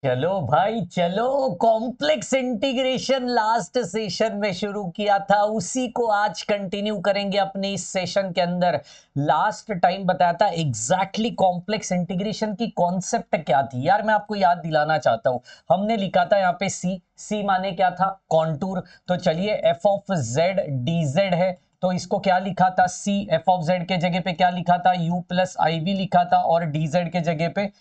चलो भाई चलो। कॉम्प्लेक्स इंटीग्रेशन लास्ट सेशन में शुरू किया था, उसी को आज कंटिन्यू करेंगे अपने इस सेशन के अंदर। लास्ट टाइम बताया था एग्जैक्टली कॉम्प्लेक्स इंटीग्रेशन की कॉन्सेप्ट क्या थी यार, मैं आपको याद दिलाना चाहता हूं। हमने लिखा था यहाँ पे सी, सी माने क्या था? कॉन्टूर। तो चलिए F of Z D Z है, तो इसको क्या लिखा था? सी एफ ऑफ जेड के जगह पे क्या लिखा था? यू प्लस आई वी लिखा था, और डी जेड के जगह पे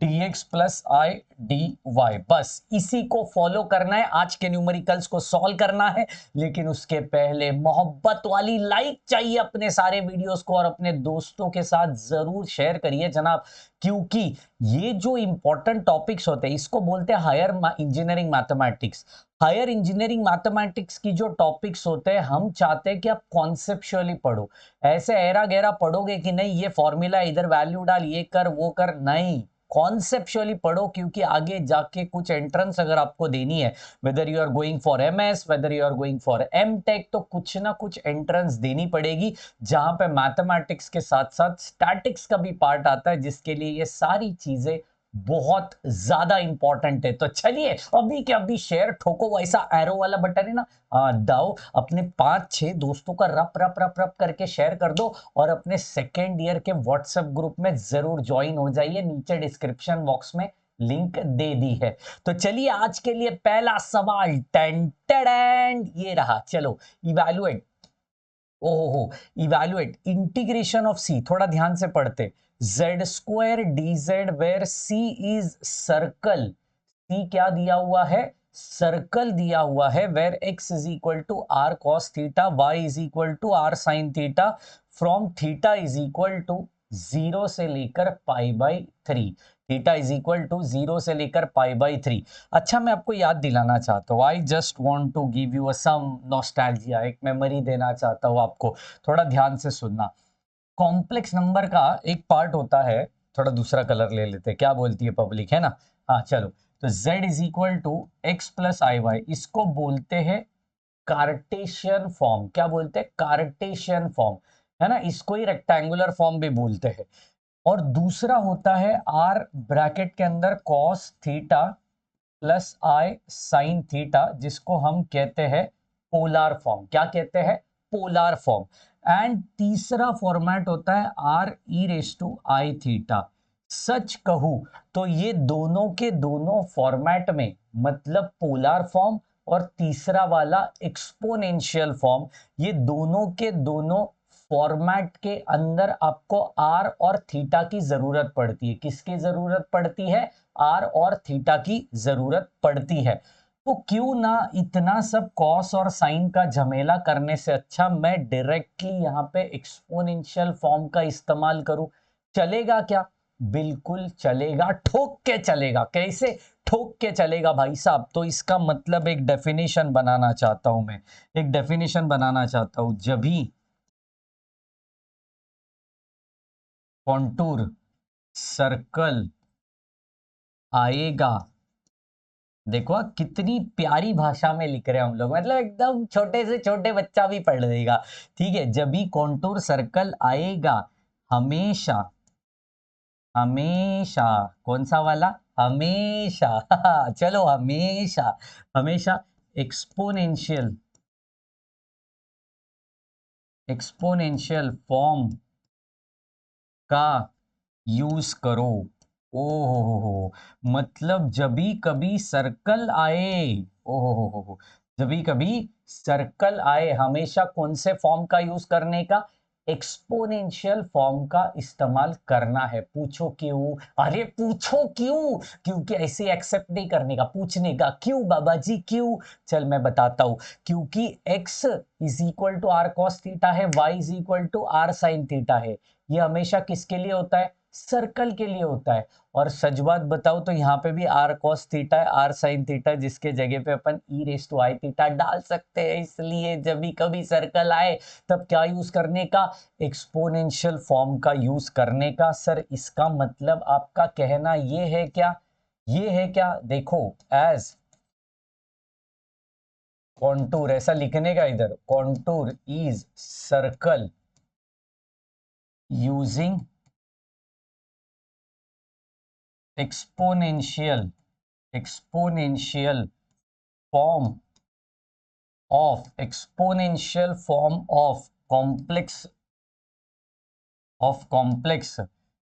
dx plus i d y. बस इसी को फॉलो करना है, आज के न्यूमेरिकल्स को सॉल्व करना है। लेकिन उसके पहले मोहब्बत वाली लाइक चाहिए अपने सारे वीडियोस को, और अपने दोस्तों के साथ जरूर शेयर करिए जनाब। क्योंकि ये जो इंपॉर्टेंट टॉपिक्स होते हैं इसको बोलते हैं higher engineering mathematics. Higher engineering mathematics की जो टॉपिक्स होते हैं, हम चाहते हैं कि आप कॉन्सेप्चुअली पढ़ो। ऐसे ऐरा गैरा पढ़ोगे कि नहीं ये फॉर्मूला इधर वैल्यू डाल, ये कर वो कर, नहीं। कॉन्सेप्चुअली पढ़ो, क्योंकि आगे जाके कुछ एंट्रेंस अगर आपको देनी है, whether you are going for MS, whether you are going for M tech, तो कुछ ना कुछ एंट्रेंस देनी पड़ेगी, जहां पे मैथमेटिक्स के साथ साथ स्टैटिक्स का भी पार्ट आता है, जिसके लिए ये सारी चीजें बहुत ज्यादा इंपॉर्टेंट है। तो चलिए अभी के अभी शेयर ठोको, वैसा एरो वाला बटन है ना, दाओ अपने 5-6 दोस्तों का रप रप रप रप करके शेयर कर दो, और अपने सेकेंड ईयर के व्हाट्सएप ग्रुप में जरूर ज्वाइन हो जाइए, नीचे डिस्क्रिप्शन बॉक्स में लिंक दे दी है। तो चलिए आज के लिए पहला सवाल टेन टेन ये रहा। चलो इवैल्यूएट, ओहो, इवैल्यूएट इंटीग्रेशन ऑफ सी, थोड़ा ध्यान से पढ़ते। Z square d z where c is circle, c क्या दिया हुआ है? सर्कल दिया हुआ है। Where x is equal to r cos theta, y is equal to r sine theta, from theta is equal to 0 से लेकर pi by 3। Theta is equal to 0 से लेकर पाई बाई 3। अच्छा, मैं आपको याद दिलाना चाहता हूँ, I just want to give you some nostalgia, एक मेमोरी देना चाहता हूँ आपको। थोड़ा ध्यान से सुनना। कॉम्प्लेक्स नंबर का एक पार्ट होता है, थोड़ा दूसरा कलर ले लेते हैं, क्या बोलती है पब्लिक, है ना? हाँ चलो। तो z is equal to x plus i y, इसको बोलते हैं कार्टेशियन फॉर्म। क्या बोलते हैं? कार्टेशियन फॉर्म, है ना? इसको ही रेक्टेंगुलर फॉर्म भी बोलते हैं। और दूसरा होता है आर ब्रैकेट के अंदर cos theta plus i sine theta, जिसको हम कहते हैं पोलार फॉर्म। क्या कहते हैं? Polar form. एंड तीसरा फॉर्मेट होता है r e raise to i theta. सच कहूं तो ये दोनों के दोनों फॉर्मेट में, मतलब पोलार फॉर्म और तीसरा वाला एक्सपोनेंशियल फॉर्म, ये दोनों के दोनों फॉर्मेट के अंदर आपको आर और थीटा की जरूरत पड़ती है। किसकी जरूरत पड़ती है? आर और थीटा की जरूरत पड़ती है। तो क्यों ना इतना सब कॉस और साइन का झमेला करने से अच्छा मैं डायरेक्टली यहाँ पे एक्सपोनेंशियल फॉर्म का इस्तेमाल करूं। चलेगा क्या? बिल्कुल चलेगा, ठोक के चलेगा। कैसे ठोक के चलेगा भाई साहब? तो इसका मतलब एक डेफिनेशन बनाना चाहता हूं मैं, एक डेफिनेशन बनाना चाहता हूं। जब भी कॉन्टूर सर्कल आएगा, देखो कितनी प्यारी भाषा में लिख रहे हैं हम लोग, मतलब एकदम छोटे से छोटे बच्चा भी पढ़ लेगा। ठीक है, जब भी कॉन्टूर सर्कल आएगा, हमेशा, हमेशा, कौन सा वाला? हमेशा चलो हमेशा, हमेशा एक्सपोनेंशियल, एक्सपोनेंशियल फॉर्म का यूज करो। ओ हो, मतलब जब भी कभी सर्कल आए, ओ हो, जब भी कभी सर्कल आए, हमेशा कौन से फॉर्म का यूज करने का? एक्सपोनेंशियल फॉर्म का इस्तेमाल करना है। पूछो क्यों? अरे पूछो क्यों? क्योंकि ऐसे एक्सेप्ट नहीं करने का, पूछने का। क्यों बाबा जी क्यों? चल मैं बताता हूं। क्योंकि x is equal to r cos theta है, y is equal to r sine theta है। ये हमेशा किसके लिए होता है? सर्कल के लिए होता है। और सच बात बताओ तो यहाँ पे भी आर कॉस थीटा है, आर साइन थीटा, जिसके जगह पे अपन ई रेस टू आई थीटा डाल सकते हैं। इसलिए जब भी कभी सर्कल आए, तब क्या यूज करने का? एक्सपोनेंशियल फॉर्म का यूज करने का। सर इसका मतलब आपका कहना ये है क्या? ये है क्या? देखो, एज कॉन्टूर, ऐसा लिखने का इधर, contour is circle using exponential, exponential form of complex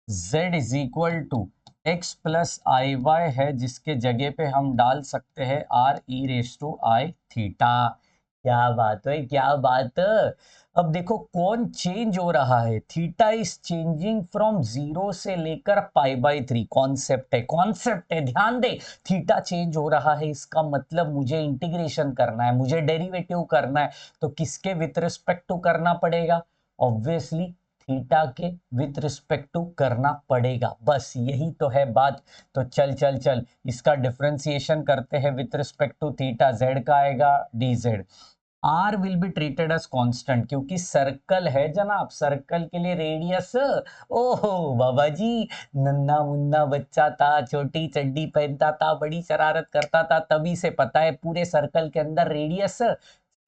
z is equal to x plus i y है, जिसके जगह पे हम डाल सकते हैं r e raise to i theta. क्या बात है, क्या बात है। अब देखो कौन चेंज हो रहा है, थीटा इज चेंजिंग फ्रॉम 0 से लेकर π/3। कॉन्सेप्ट है, ध्यान दे। थीटा चेंज हो रहा है, इसका मतलब मुझे इंटीग्रेशन करना है, मुझे डेरिवेटिव करना है, तो किसके विथ रिस्पेक्ट टू करना पड़ेगा? ऑब्वियसली थीटा के विथ रिस्पेक्ट टू करना पड़ेगा, बस यही तो है बात। तो चल चल चल इसका डिफरेंशिएशन करते हैं with respect to theta, z का आएगा dz। R will be treated as constant, क्योंकि सर्कल है जनाब, सर्कल के लिए रेडियस। ओहो बाबा जी, नन्ना मुन्ना बच्चा था, छोटी चड्डी पहनता था, बड़ी शरारत करता था, तभी से पता है पूरे सर्कल के अंदर रेडियस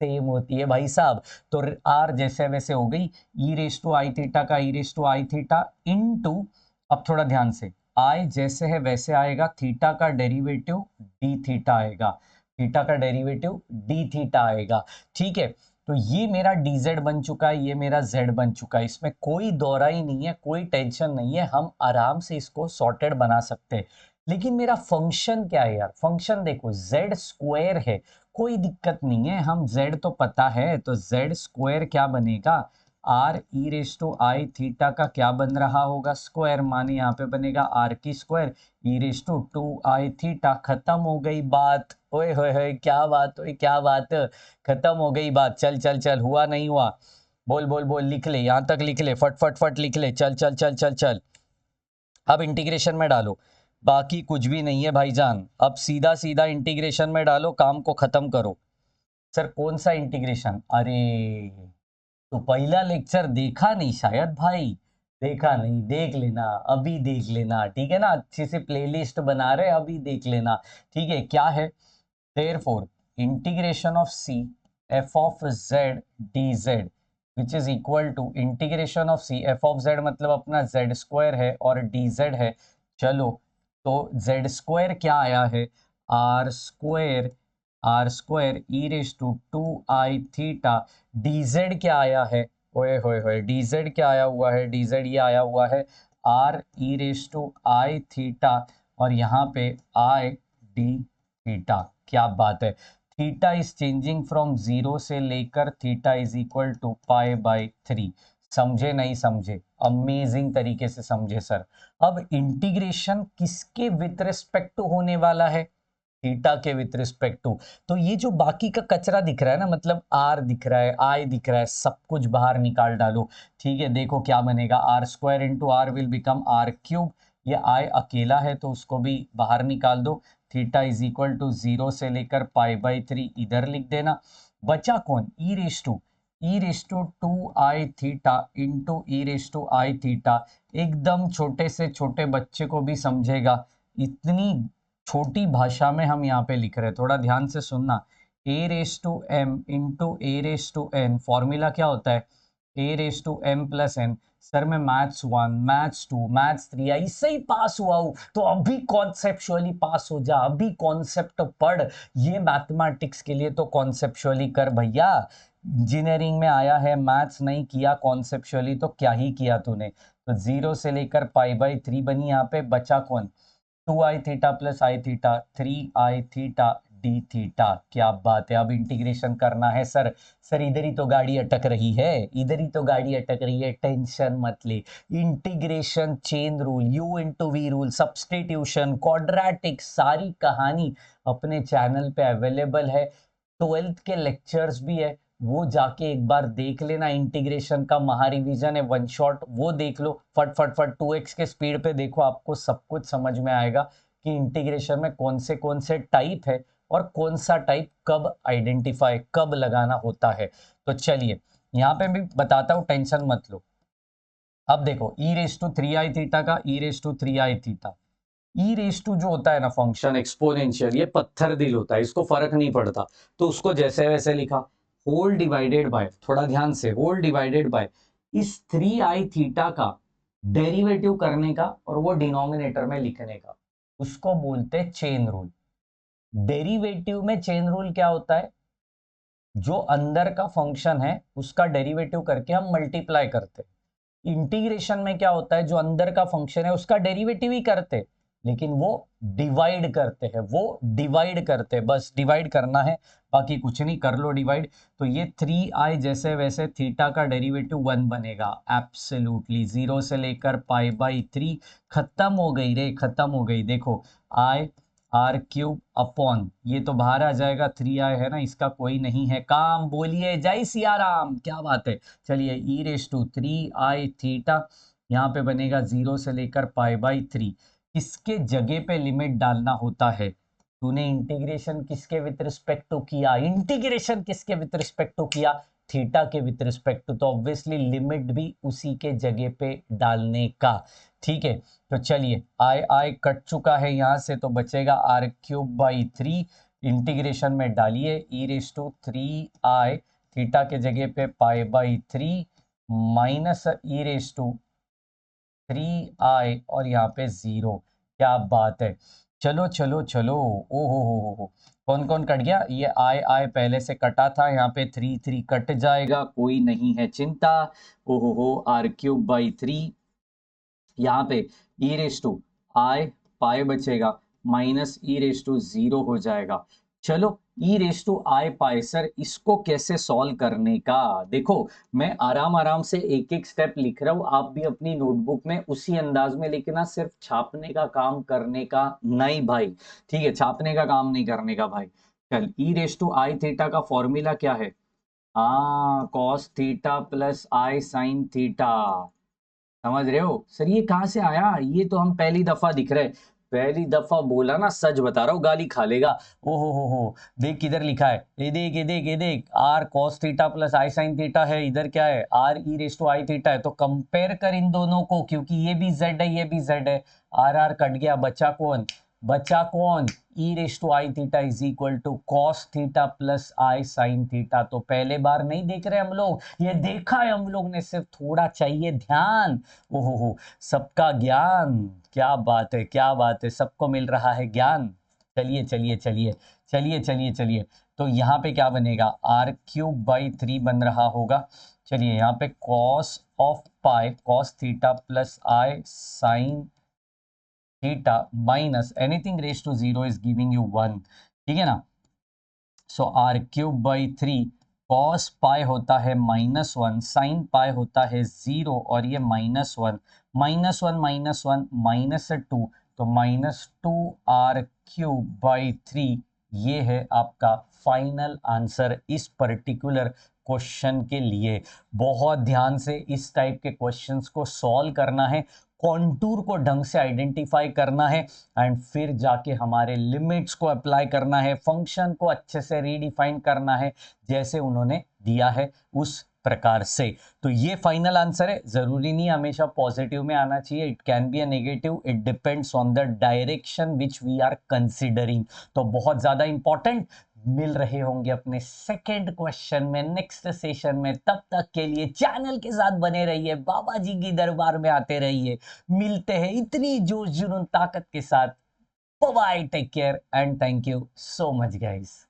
सेम होती है भाई साहब। तो आर जैसे वैसे हो गई, e raise to i theta का e raise to i theta into, अब थोड़ा ध्यान से, आई जैसे है वैसे आएगा, थीटा का डेरिवेटिव डी थीटा आएगा, थीटा का डेरिवेटिव डी थीटा आएगा। ठीक है, तो ये मेरा dz बन चुका है, ये मेरा z बन चुका है, इसमें कोई दौरा ही नहीं है, कोई टेंशन नहीं है, हम आराम से इसको सॉर्टेड बना सकते हैं। लेकिन मेरा फंक्शन क्या है यार, फंक्शन देखो z स्क्वायर है, कोई दिक्कत नहीं है, हम z तो पता है, तो z स्क्वायर क्या बनेगा, r e raise to i theta का क्या बन रहा होगा स्क्वायर, माने यहाँ पे बनेगा आर की square e raise to 2i theta. खत्म हो गई बात। ओए होए क्या बात, ओए क्या बात, खत्म हो गई बात। चल चल चल, हुआ नहीं हुआ, बोल बोल बोल, लिख ले, यहाँ तक लिख ले, फट फट फट लिख ले, चल चल चल चल चल। अब इंटीग्रेशन में डालो, बाकी कुछ भी नहीं है भाईजान, अब सीधा सीधा इंटीग्रेशन में डालो, काम को खत्म करो। सर कौन सा इंटीग्रेशन? अरे तो पहला लेक्चर देखा नहीं शायद भाई, देखा नहीं, देख लेना, अभी देख लेना, ठीक है ना, अच्छे से प्लेलिस्ट बना रहे, अभी देख लेना, ठीक है। क्या है, therefore integration of c f of z dz which is equal to integration of c f of z, मतलब अपना z स्क्वायर है और dz है। चलो तो z स्क्वायर क्या आया है, r square e raise to 2i theta, dz क्या आया है, ओए होए होए, dz क्या आया हुआ है, dz ये आया हुआ है r e raise to i theta, और यहाँ पे आई डी थीटा। क्या बात है, थीटा इज चेंजिंग फ्रॉम 0 से लेकर थीटा इज इक्वल टू π/3। समझे नहीं समझे? अमेजिंग तरीके से समझे सर। अब इंटीग्रेशन किसके विथ रिस्पेक्ट टू होने वाला है, थीटा के विथ रिस्पेक्ट टू। तो ये जो बाकी का कचरा दिख रहा है ना, मतलब आर दिख रहा है, आई दिख रहा है, सब कुछ बाहर निकाल डालो। ठीक है, देखो क्या बनेगा, r square into r will become r cube, ये आई अकेला है तो उसको भी बाहर निकाल दो। थीटा इज इक्वल टू 0 से लेकर π/3 इधर लिख देना। बचा कौन, e raise to 2i theta into e raise to i theta. एकदम छोटे से छोटे बच्चे को भी समझेगा, इतनी छोटी भाषा में हम यहाँ पे लिख रहे हैं, थोड़ा ध्यान से सुनना। A raise to m into a raise to n, formula क्या होता है, a raise to m plus n. Sir मैं मैथ्स 1, मैथ्स 2, मैथ्स 3 ऐसे ही पास हुआ हूँ, तो अभी कॉन्सेप्चुअली पास हो जा, अभी कॉन्सेप्ट पढ़। ये मैथमेटिक्स के लिए तो कॉन्सेप्चुअली कर भैया, इंजीनियरिंग में आया है, मैथ्स नहीं किया कॉन्सेप्चुअली तो क्या ही किया तूने। तो 0 से लेकर π/3 बनी, यहाँ पे बचा कौन, 2i theta plus i theta, 3i theta d theta. क्या बात है, अब इंटीग्रेशन करना है सर। सर इधर ही तो गाड़ी अटक रही है, इधर ही तो गाड़ी अटक रही है, टेंशन मत ले। Integration, chain rule, u into v rule, substitution, quadratic, सारी कहानी अपने चैनल पे अवेलेबल है। 12th के लेक्चर्स भी है, वो जाके एक बार देख लेना। इंटीग्रेशन का महारिवीजन है, वन शॉट, वो देख लो, फट फट फट 2x के स्पीड पे देखो, आपको सब कुछ समझ में आएगा कि इंटीग्रेशन में कौन से टाइप है और कौन सा टाइप कब आइडेंटिफाई, कब लगाना होता है। तो चलिए यहाँ पे भी बताता हूँ, टेंशन मत लो। अब देखो ई रेस टू 3i थीटा का e raise to 3i theta, e raise to जो होता है ना फंक्शन एक्सपोनेंशियल, ये पत्थर दिल होता है, इसको फर्क नहीं पड़ता, तो उसको जैसे वैसे लिखा, होल डिवाइडेड बाय, थोड़ा ध्यान से, होल डिवाइडेड बाय इस 3i थीटा का डेरिवेटिव करने का और वो डिनोमिनेटर में लिखने का, उसको बोलते हैं चेन रूल। डेरिवेटिव में चेन रूल क्या होता है, जो अंदर का फंक्शन है उसका डेरिवेटिव करके हम मल्टीप्लाई करते। इंटीग्रेशन में क्या होता है, जो अंदर का फंक्शन है उसका डेरिवेटिव ही करते, लेकिन वो डिवाइड करते हैं, वो डिवाइड करते हैं, बस डिवाइड करना है, बाकी कुछ नहीं, कर लो डिवाइड। तो ये 3i जैसे वैसे थीटा का डेरिवेटिव 1 बनेगा, एब्सोल्युटली 0 से लेकर π/3। खत्म हो गई रे, खत्म हो गई। देखो i r³ अपॉन, ये तो बाहर आ जाएगा, 3i है ना, इसका कोई नहीं है काम। बोलिए जय सिया राम, क्या बात है। चलिए e⁻3i थीटा, यहाँ पे बनेगा 0 से लेकर π/3। इसके जगह पे लिमिट डालना होता है। तूने इंटीग्रेशन किसके विथ रिस्पेक्ट टू किया, इंटीग्रेशन किसके विथ रिस्पेक्ट टू किया, थीटा के विथ रिस्पेक्ट टू, तो ऑब्वियसली लिमिट भी उसी के जगह पे डालने का। ठीक है, तो चलिए आई कट चुका है यहाँ से, तो बचेगा r³/3। इंटीग्रेशन में डालिए e⁻3i थीटा के जगह पे π/3 माइनस e⁻3i और यहाँ पे 0। क्या बात है, चलो चलो चलो। ओ हो, कौन कौन कट गया, ये आई पहले से कटा था, यहाँ पे 3 कट जाएगा, कोई नहीं है चिंता। ओ हो, r³/3, यहाँ पे e⁻i बचेगा, माइनस e⁻0 हो जाएगा। चलो e⁻i सर, इसको कैसे सॉल्व करने का, देखो मैं आराम आराम से एक एक स्टेप लिख रहा हूं, आप भी अपनी नोटबुक में उसी अंदाज में लिखना, सिर्फ छापने का काम करने का नहीं भाई। ठीक है, छापने का काम नहीं करने का भाई। चल e⁻i थीटा का फॉर्मूला क्या है, हाँ cos theta plus i sin theta. समझ रहे हो सर, ये कहां से आया, ये तो हम पहली दफा दिख रहे, पहली दफा बोला ना, सच बता रहा हूँ, गाली खा लेगा। ओ हो, देख किधर लिखा है, ये देख ये देख ये देख, r cos theta plus i sine theta है, इधर क्या है आर e⁻i थीटा है। तो कंपेयर कर इन दोनों को, क्योंकि ये भी z है ये भी z है, आर कट गया, बचा कौन, बचा कौन, e⁻i theta is equal to cos theta plus i sine theta. तो पहले बार नहीं देख रहे हम लोग, ये देखा है हम लोग ने, सिर्फ थोड़ा चाहिए ध्यान। ओहो, सबका ज्ञान, क्या बात है क्या बात है, सबको मिल रहा है ज्ञान। चलिए चलिए चलिए चलिए चलिए चलिए, तो यहाँ पे क्या बनेगा, r³ बन रहा होगा। चलिए यहाँ पे cos of pi, cos theta plus i sine theta minus anything raise to 0 is giving you 1। ठीक है ना, सो r³/3 cos पाई होता है -1, sin पाई होता है 0, और ये -1 -1 तो -2r³/3, ये है आपका फाइनल आंसर इस पर्टिकुलर क्वेश्चन के लिए। बहुत ध्यान से इस टाइप के क्वेश्चंस को सॉल्व करना है, कॉन्टूर को ढंग से आइडेंटिफाई करना है, एंड फिर जाके हमारे लिमिट्स को अप्लाई करना है, फंक्शन को अच्छे से रीडिफाइन करना है, जैसे उन्होंने दिया है उस प्रकार से। तो ये फाइनल आंसर है, जरूरी नहीं हमेशा पॉजिटिव में आना चाहिए, it can be a negative, it depends on the direction which we are considering. तो बहुत ज्यादा इंपॉर्टेंट, मिल रहे होंगे अपने सेकंड क्वेश्चन में नेक्स्ट सेशन में। तब तक के लिए चैनल के साथ बने रहिए, बाबा जी की दरबार में आते रहिए, मिलते हैं इतनी जोश जुनून ताकत के साथ। Bye, take care and thank you so much guys.